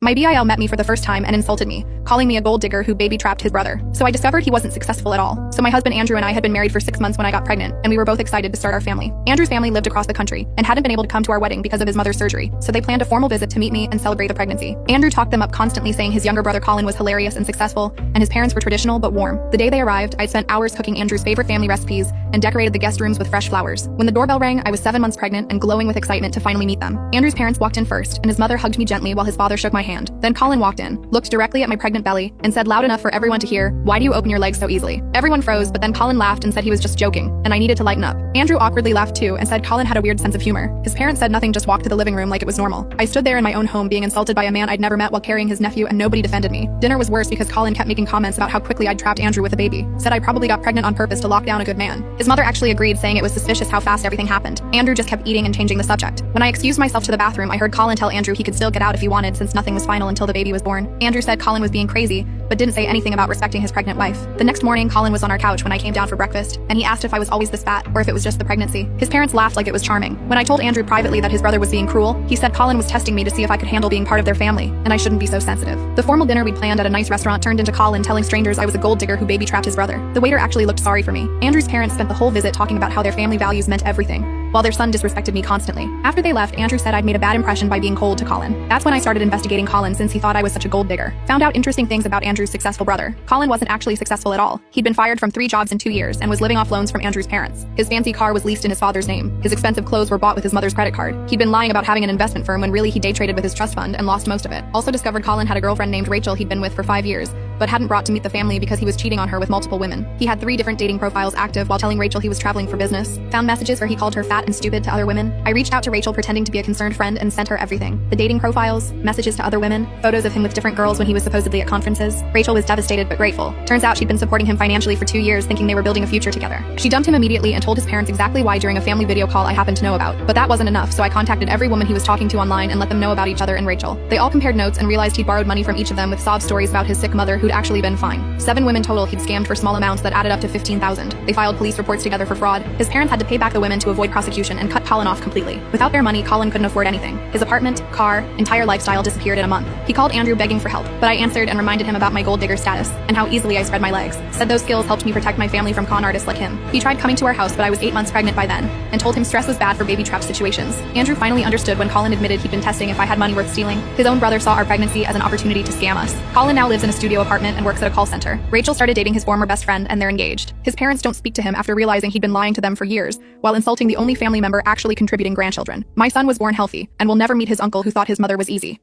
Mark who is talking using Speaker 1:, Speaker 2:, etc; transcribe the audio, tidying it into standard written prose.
Speaker 1: My BIL met me for the first time and insulted me, calling me a gold digger who baby-trapped his brother. So I discovered he wasn't successful at all. So my husband Andrew and I had been married for 6 months when I got pregnant, and we were both excited to start our family. Andrew's family lived across the country and hadn't been able to come to our wedding because of his mother's surgery, so they planned a formal visit to meet me and celebrate the pregnancy. Andrew talked them up constantly, saying his younger brother Colin was hilarious and successful, and his parents were traditional but warm. The day they arrived, I spent hours cooking Andrew's favorite family recipes and decorated the guest rooms with fresh flowers. When the doorbell rang, I was 7 months pregnant and glowing with excitement to finally meet them. Andrew's parents walked in first, and his mother hugged me gently while his father shook my hand. Then Colin walked in, looked directly at my pregnant belly, and said loud enough for everyone to hear, "Why do you open your legs so easily?" Everyone froze, but then Colin laughed and said he was just joking, and I needed to lighten up. Andrew awkwardly laughed too and said Colin had a weird sense of humor. His parents said nothing, just walked to the living room like it was normal. I stood there in my own home being insulted by a man I'd never met while carrying his nephew, and nobody defended me. Dinner was worse because Colin kept making comments about how quickly I'd trapped Andrew with a baby. Said I probably got pregnant on purpose to lock down a good man. His mother actually agreed, saying it was suspicious how fast everything happened. Andrew just kept eating and changing the subject. When I excused myself to the bathroom, I heard Colin tell Andrew he could still get out if he wanted, since nothing was final until the baby was born. Andrew said Colin was being crazy, but didn't say anything about respecting his pregnant wife. The next morning, Colin was on our couch when I came down for breakfast, and he asked if I was always this fat, or if it was just the pregnancy. His parents laughed like it was charming. When I told Andrew privately that his brother was being cruel, he said Colin was testing me to see if I could handle being part of their family, and I shouldn't be so sensitive. The formal dinner we'd planned at a nice restaurant turned into Colin telling strangers I was a gold digger who baby-trapped his brother. The waiter actually looked sorry for me. Andrew's parents spent the whole visit talking about how their family values meant everything, while their son disrespected me constantly. After they left, Andrew said I'd made a bad impression by being cold to Colin. That's when I started investigating Colin, since he thought I was such a gold digger. Found out interesting things about Andrew's successful brother. Colin wasn't actually successful at all. He'd been fired from 3 jobs in 2 years and was living off loans from Andrew's parents. His fancy car was leased in his father's name. His expensive clothes were bought with his mother's credit card. He'd been lying about having an investment firm when really he day traded with his trust fund and lost most of it. Also discovered Colin had a girlfriend named Rachel he'd been with for 5 years, but hadn't brought to meet the family because he was cheating on her with multiple women. He had 3 different dating profiles active while telling Rachel he was traveling for business. Found messages where he called her fat and stupid to other women. I reached out to Rachel pretending to be a concerned friend and sent her everything. The dating profiles, messages to other women, photos of him with different girls when he was supposedly at conferences. Rachel was devastated but grateful. Turns out she'd been supporting him financially for 2 years, thinking they were building a future together. She dumped him immediately and told his parents exactly why during a family video call I happened to know about. But that wasn't enough, so I contacted every woman he was talking to online and let them know about each other and Rachel. They all compared notes and realized he'd borrowed money from each of them with sob stories about his sick mother who'd actually been fine. 7 women total he'd scammed for small amounts that added up to $15,000. They filed police reports together for fraud. His parents had to pay back the women to avoid prosecution and cut Colin off completely. Without their money, Colin couldn't afford anything. His apartment, car, entire lifestyle disappeared in a month. He called Andrew begging for help, but I answered and reminded him about my gold digger status and how easily I spread my legs. Said those skills helped me protect my family from con artists like him. He tried coming to our house, but I was 8 months pregnant by then, and told him stress was bad for baby trap situations. Andrew finally understood when Colin admitted he'd been testing if I had money worth stealing. His own brother saw our pregnancy as an opportunity to scam us. Colin now lives in a studio apartment and works at a call center. Rachel started dating his former best friend, and they're engaged. His parents don't speak to him after realizing he'd been lying to them for years, while insulting the only family member actually contributing grandchildren. My son was born healthy, and will never meet his uncle who thought his mother was easy.